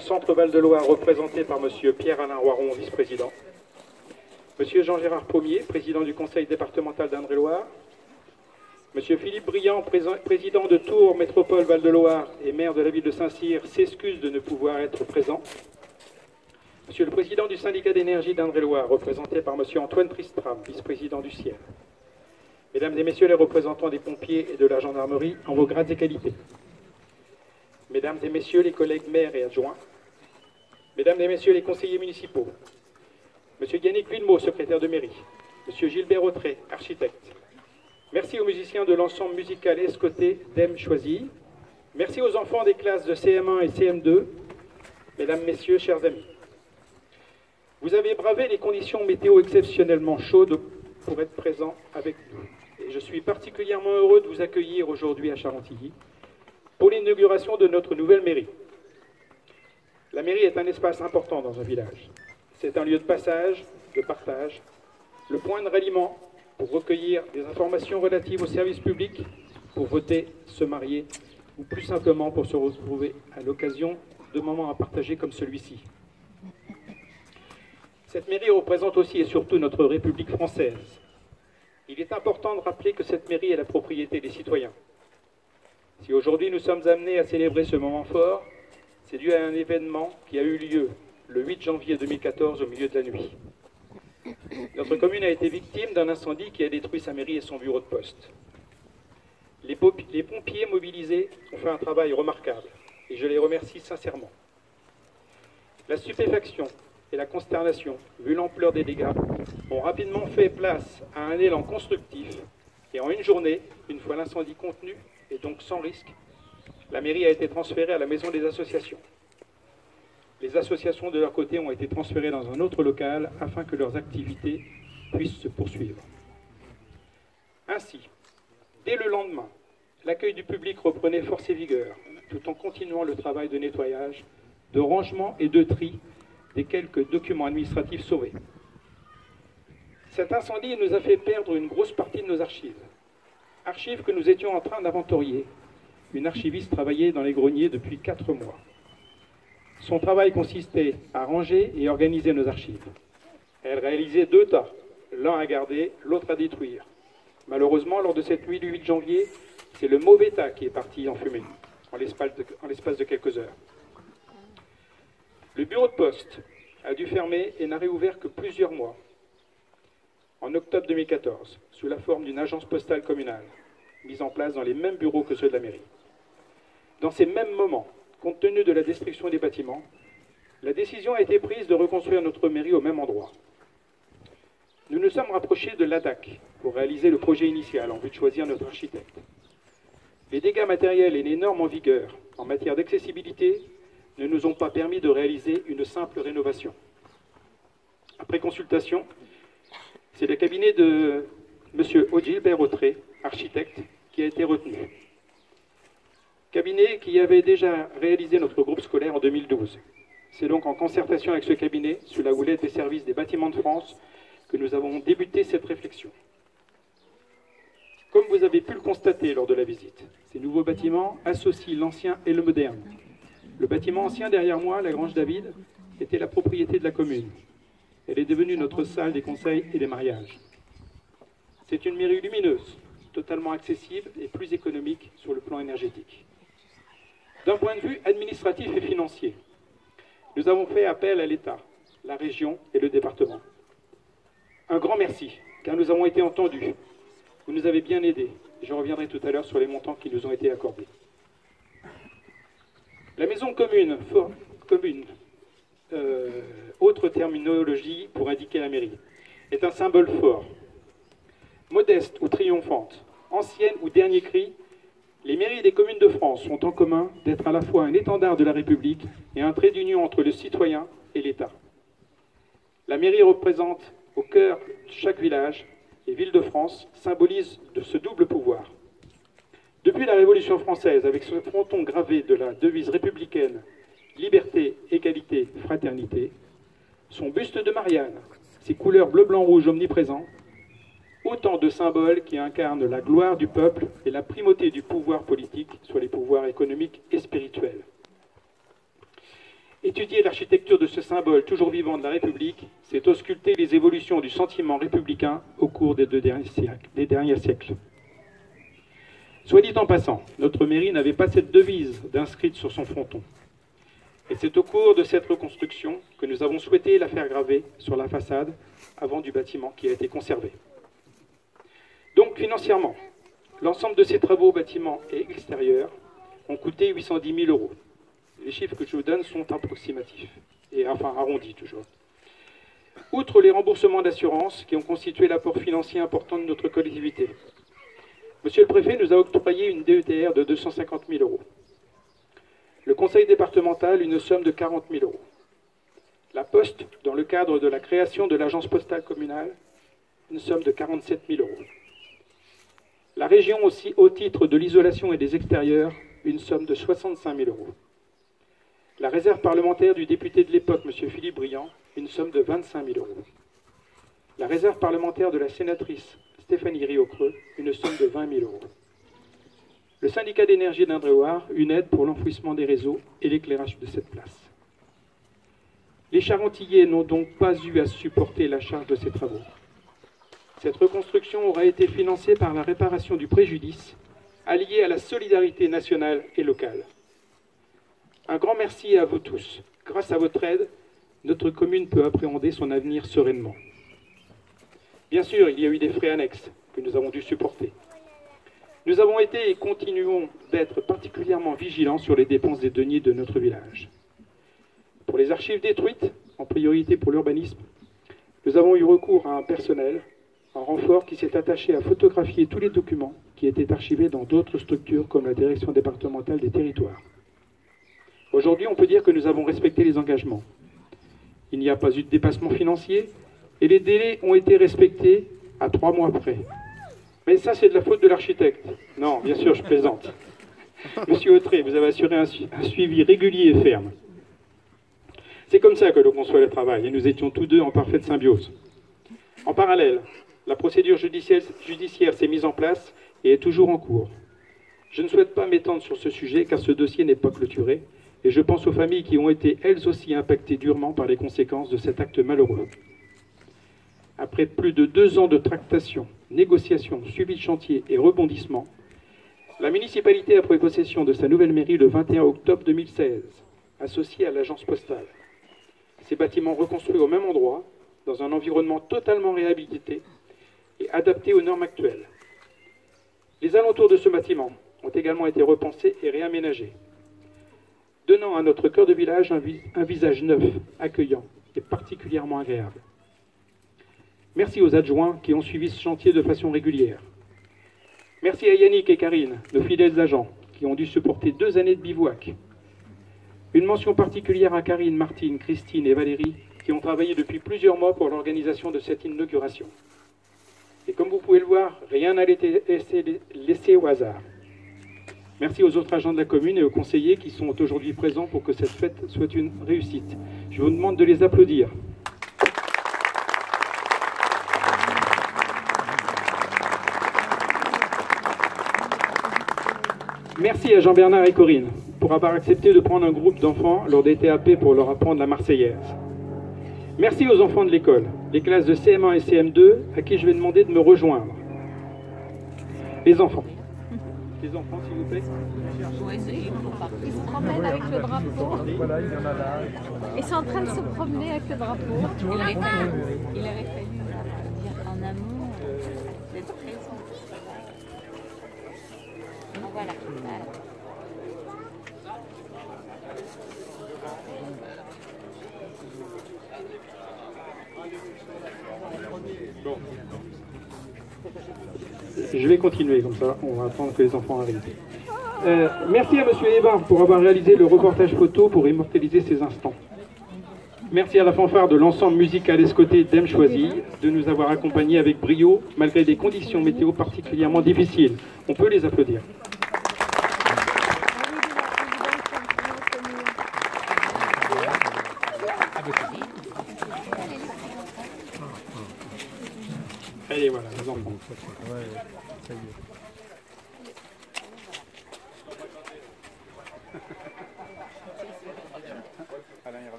Centre Val-de-Loire, représenté par M. Pierre-Alain Roiron, vice-président. M. Jean-Gérard Pommier, président du conseil départemental d'Indre-et-Loire. M. Philippe Briand, président de Tours Métropole Val-de-Loire et maire de la ville de Saint-Cyr, s'excuse de ne pouvoir être présent. Monsieur le président du syndicat d'énergie d'Indre-et-Loire, représenté par M. Antoine Tristram, vice-président du Ciel. Mesdames et messieurs les représentants des pompiers et de la gendarmerie, en vos grades et qualités. Mesdames et messieurs les collègues maires et adjoints, mesdames et messieurs les conseillers municipaux, monsieur Yannick Villemot, secrétaire de mairie, monsieur Gilbert Autré, architecte. Merci aux musiciens de l'ensemble musical escoté d'Em Choisy. Merci aux enfants des classes de CM1 et CM2, mesdames, messieurs, chers amis. Vous avez bravé les conditions météo exceptionnellement chaudes pour être présents avec nous. Et je suis particulièrement heureux de vous accueillir aujourd'hui à Charentilly pour l'inauguration de notre nouvelle mairie. La mairie est un espace important dans un village. C'est un lieu de passage, de partage, le point de ralliement pour recueillir des informations relatives aux services publics, pour voter, se marier, ou plus simplement pour se retrouver à l'occasion de moments à partager comme celui-ci. Cette mairie représente aussi et surtout notre République française. Il est important de rappeler que cette mairie est la propriété des citoyens. Si aujourd'hui nous sommes amenés à célébrer ce moment fort, c'est dû à un événement qui a eu lieu le 8 janvier 2014 au milieu de la nuit. Notre commune a été victime d'un incendie qui a détruit sa mairie et son bureau de poste. Les pompiers mobilisés ont fait un travail remarquable et je les remercie sincèrement. La stupéfaction et la consternation, vu l'ampleur des dégâts, ont rapidement fait place à un élan constructif et en une journée, une fois l'incendie contenu et donc sans risque, la mairie a été transférée à la maison des associations. Les associations de leur côté ont été transférées dans un autre local afin que leurs activités puissent se poursuivre. Ainsi, dès le lendemain, l'accueil du public reprenait force et vigueur, tout en continuant le travail de nettoyage, de rangement et de tri des quelques documents administratifs sauvés. Cet incendie nous a fait perdre une grosse partie de nos archives. Archives que nous étions en train d'inventorier. Une archiviste travaillait dans les greniers depuis 4 mois. Son travail consistait à ranger et organiser nos archives. Elle réalisait 2 tas, l'un à garder, l'autre à détruire. Malheureusement, lors de cette nuit du 8 janvier, c'est le mauvais tas qui est parti en fumée, en l'espace de quelques heures. Le bureau de poste a dû fermer et n'a réouvert que plusieurs mois, en octobre 2014, sous la forme d'une agence postale communale, mise en place dans les mêmes bureaux que ceux de la mairie. Dans ces mêmes moments, compte tenu de la destruction des bâtiments, la décision a été prise de reconstruire notre mairie au même endroit. Nous nous sommes rapprochés de l'ADAC pour réaliser le projet initial en vue de choisir notre architecte. Les dégâts matériels et les normes en vigueur en matière d'accessibilité ne nous ont pas permis de réaliser une simple rénovation. Après consultation, c'est le cabinet de M. Gilbert Autré, architecte, qui a été retenu. Cabinet qui avait déjà réalisé notre groupe scolaire en 2012. C'est donc en concertation avec ce cabinet, sous la houlette des services des bâtiments de France, que nous avons débuté cette réflexion. Comme vous avez pu le constater lors de la visite, ces nouveaux bâtiments associent l'ancien et le moderne. Le bâtiment ancien derrière moi, la Grange David, était la propriété de la commune. Elle est devenue notre salle des conseils et des mariages. C'est une mairie lumineuse, totalement accessible et plus économique sur le plan énergétique. D'un point de vue administratif et financier, nous avons fait appel à l'État, la région et le département. Un grand merci, car nous avons été entendus. Vous nous avez bien aidés. Je reviendrai tout à l'heure sur les montants qui nous ont été accordés. La maison commune, autre terminologie pour indiquer la mairie, est un symbole fort. Modeste ou triomphante, ancienne ou dernier cri, les mairies des communes de France ont en commun d'être à la fois un étendard de la République et un trait d'union entre le citoyen et l'État. La mairie représente au cœur de chaque village et ville de France, symbolise de ce double pouvoir. Depuis la Révolution française, avec ce fronton gravé de la devise républicaine « Liberté, égalité, fraternité », son buste de Marianne, ses couleurs bleu, blanc, rouge omniprésents, autant de symboles qui incarnent la gloire du peuple et la primauté du pouvoir politique sur les pouvoirs économiques et spirituels. Étudier l'architecture de ce symbole toujours vivant de la République, c'est ausculter les évolutions du sentiment républicain au cours des derniers siècles. Soit dit en passant, notre mairie n'avait pas cette devise inscrite sur son fronton. Et c'est au cours de cette reconstruction que nous avons souhaité la faire graver sur la façade avant du bâtiment qui a été conservé. Donc financièrement, l'ensemble de ces travaux bâtiments et extérieurs ont coûté 810 000 €. Les chiffres que je vous donne sont approximatifs, et enfin arrondis toujours. Outre les remboursements d'assurance qui ont constitué l'apport financier important de notre collectivité, Monsieur le Préfet nous a octroyé une DETR de 250 000 €. Le Conseil départemental, une somme de 40 000 €. La Poste, dans le cadre de la création de l'agence postale communale, une somme de 47 000 €. La région aussi, au titre de l'isolation et des extérieurs, une somme de 65 000 €. La réserve parlementaire du député de l'époque, M. Philippe Briand, une somme de 25 000 €. La réserve parlementaire de la sénatrice Stéphanie Riocreux, une somme de 20 000 €. Le syndicat d'énergie d'Indre-et-Loire, une aide pour l'enfouissement des réseaux et l'éclairage de cette place. Les Charentillais n'ont donc pas eu à supporter la charge de ces travaux. Cette reconstruction aura été financée par la réparation du préjudice, alliée à la solidarité nationale et locale. Un grand merci à vous tous. Grâce à votre aide, notre commune peut appréhender son avenir sereinement. Bien sûr, il y a eu des frais annexes que nous avons dû supporter. Nous avons été et continuons d'être particulièrement vigilants sur les dépenses des deniers de notre village. Pour les archives détruites, en priorité pour l'urbanisme, nous avons eu recours à un personnel, un renfort qui s'est attaché à photographier tous les documents qui étaient archivés dans d'autres structures comme la Direction départementale des territoires. Aujourd'hui, on peut dire que nous avons respecté les engagements. Il n'y a pas eu de dépassement financier et les délais ont été respectés à 3 mois près. Mais ça, c'est de la faute de l'architecte. Non, bien sûr, je plaisante. Monsieur Autré, vous avez assuré un suivi régulier et ferme. C'est comme ça que l'on conçoit le travail et nous étions tous deux en parfaite symbiose. En parallèle, la procédure judiciaire s'est mise en place et est toujours en cours. Je ne souhaite pas m'étendre sur ce sujet car ce dossier n'est pas clôturé et je pense aux familles qui ont été elles aussi impactées durement par les conséquences de cet acte malheureux. Après plus de 2 ans de tractation, négociations, suivi de chantier et rebondissement, la municipalité a pris possession de sa nouvelle mairie le 21 octobre 2016, associée à l'agence postale. Ces bâtiments reconstruits au même endroit, dans un environnement totalement réhabilité et adapté aux normes actuelles. Les alentours de ce bâtiment ont également été repensés et réaménagés, donnant à notre cœur de village un visage neuf, accueillant et particulièrement agréable. Merci aux adjoints qui ont suivi ce chantier de façon régulière. Merci à Yannick et Karine, nos fidèles agents, qui ont dû supporter 2 années de bivouac. Une mention particulière à Karine, Martine, Christine et Valérie, qui ont travaillé depuis plusieurs mois pour l'organisation de cette inauguration. Et comme vous pouvez le voir, rien n'a été laissé au hasard. Merci aux autres agents de la commune et aux conseillers qui sont aujourd'hui présents pour que cette fête soit une réussite. Je vous demande de les applaudir. Merci à Jean-Bernard et Corinne pour avoir accepté de prendre un groupe d'enfants lors des TAP pour leur apprendre la Marseillaise. Merci aux enfants de l'école, les classes de CM1 et CM2, à qui je vais demander de me rejoindre. Les enfants. Les enfants, s'il vous plaît. Ils se promènent avec le drapeau. Voilà, il y en a là. Ils sont en train de se promener avec le drapeau. Il aurait fallu dire en amont d'être présent. Voilà. Bon. Je vais continuer comme ça, on va attendre que les enfants arrivent. Merci à Monsieur Hébard pour avoir réalisé le reportage photo pour immortaliser ces instants. Merci à la fanfare de l'ensemble musical escoté d'Em Choisy de nous avoir accompagnés avec brio malgré des conditions météo particulièrement difficiles. On peut les applaudir. Allez, voilà, les enfants. Ouais, ça y est.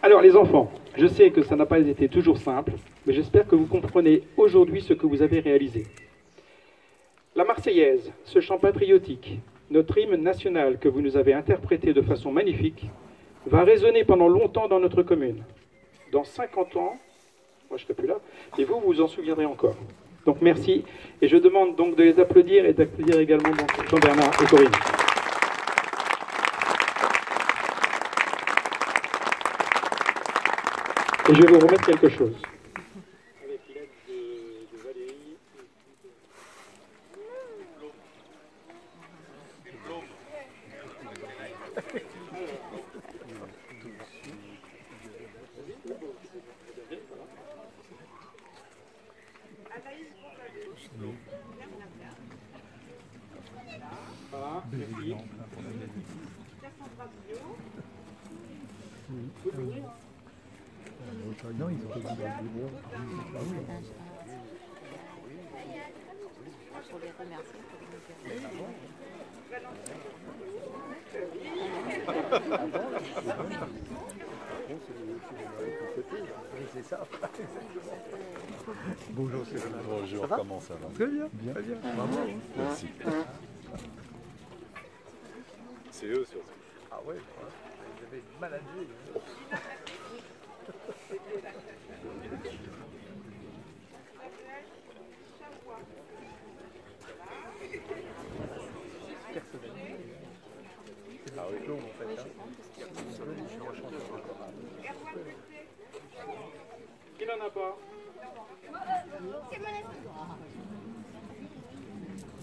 Alors les enfants, je sais que ça n'a pas été toujours simple, mais j'espère que vous comprenez aujourd'hui ce que vous avez réalisé. La Marseillaise, ce chant patriotique, notre hymne national que vous nous avez interprété de façon magnifique, va résonner pendant longtemps dans notre commune. Dans 50 ans, moi je ne serai plus là, et vous vous en souviendrez encore. Donc merci, et je demande donc de les applaudir et d'applaudir également Jean-Bernard et Corinne. Et je vais vous remettre quelque chose. Avec l'aide de Valérie. Voilà, merci. Non, ils ont pas dit bureau. Pour les remercier. C'est ça. Bonjour, c'est Renat. Bonjour, comment ça va? Très bien, bien, très bien. Bravo. Merci. C'est eux surtout. Ah ouais, vous avez managé. C'est un diplôme en fait. Qui n'en a pas?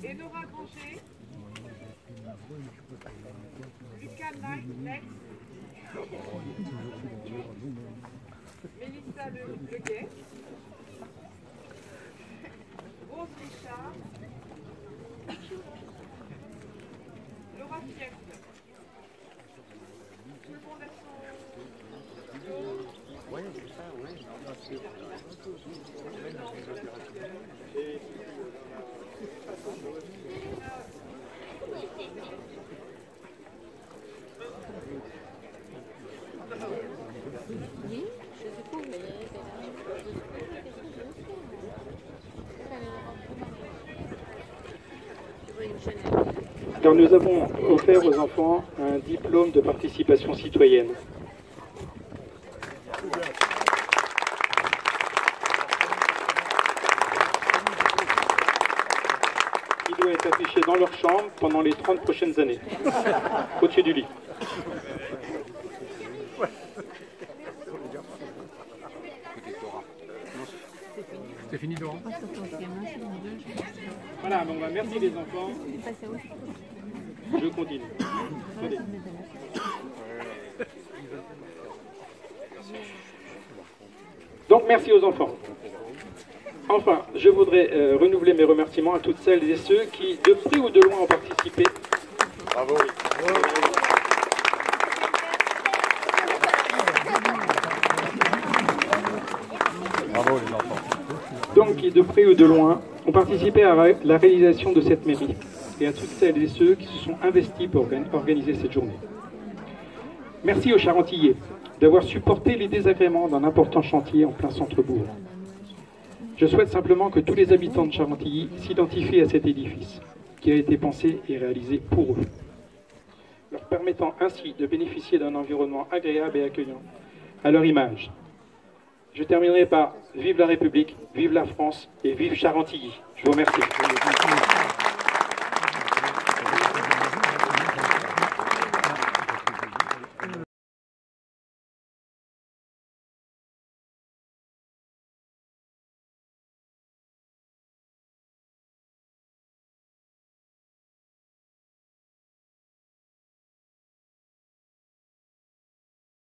Enora Granger, Lucas Lex, Mélissa Leguet, Rose Richard, Laura Fief, Oui, c'est ça, oui. Oui, je découvre, mais Alors nous avons offert aux enfants un diplôme de participation citoyenne. Il doit être affiché dans leur chambre pendant les 30 prochaines années, au-dessus du lit. C'est fini, Laurent? Voilà, donc merci les enfants. Je continue. Attendez. Donc merci aux enfants. Enfin, je voudrais renouveler mes remerciements à toutes celles et ceux qui, de près ou de loin, ont participé. Bravo. Bravo les enfants. Donc qui, de près ou de loin, ont participé à la réalisation de cette mairie, et à toutes celles et ceux qui se sont investis pour organiser cette journée. Merci aux Charentillais d'avoir supporté les désagréments d'un important chantier en plein centre-bourg. Je souhaite simplement que tous les habitants de Charentilly s'identifient à cet édifice, qui a été pensé et réalisé pour eux, leur permettant ainsi de bénéficier d'un environnement agréable et accueillant, à leur image. Je terminerai par vive la République, vive la France et vive Charentilly. Je vous remercie.